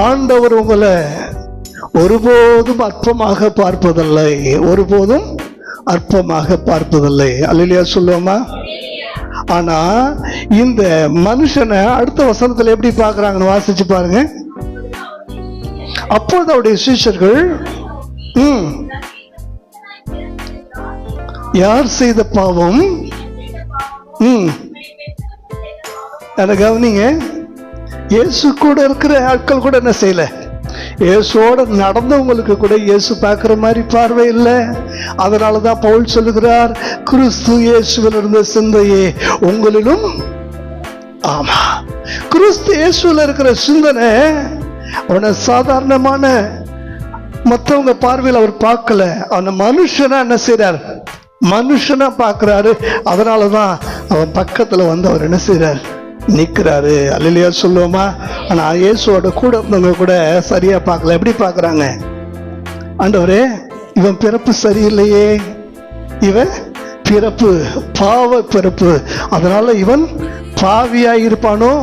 ஆண்டவர் உங்களை ஒருபோதும் அற்பமாக பார்ப்பதில்லை, ஒருபோதும் அற்பமாக பார்ப்பதில்லை. அல்லேலூயா சொல்லுவோமா? ஆனா இந்த மனுஷனை அடுத்த வசனத்துல எப்படி பார்க்கறாங்கன்னு வாசிச்சு பாருங்க. அப்பொழுது அவருடைய சீஷர்கள் யார் செய்த பாவம் அதை கவனிங்க. இயேசு கூட இருக்கிற ஆட்கள் கூட என்ன செய்யல, இயேசுவோட நடந்தவங்களுக்கு கூட இயேசு பார்க்கிற மாதிரி பார்வை இல்லை. அதனாலதான் பவுல் சொல்லுகிறார், கிறிஸ்து இயேசுவில் இருந்த சிந்தையே உங்களிலும். ஆமா, கிறிஸ்து இயேசுவில் இருக்கிற சிந்தனை அவனை சாதாரணமான மற்றவங்க பார்வையில் அவர் பார்க்கல. அந்த மனுஷனா என்ன செய்யறார், மனுஷனா பார்க்கிறாரு. அதனாலதான் அவன் பக்கத்துல வந்து அவர் என்ன செய்யறார், நிக்கிறாரு. அல்லேலூயா சொல்லுவோமா? ஆனா இயேசுவோட கூட இருந்தவங்க கூட சரியா பார்க்கல. எப்படி பார்க்கறாங்க, ஆண்டவரே இவன் பிறப்பு சரியில்லையே, இவன் பிறப்பு பாவ பிறப்பு, அதனால இவன் பாவியா இருப்பானோ.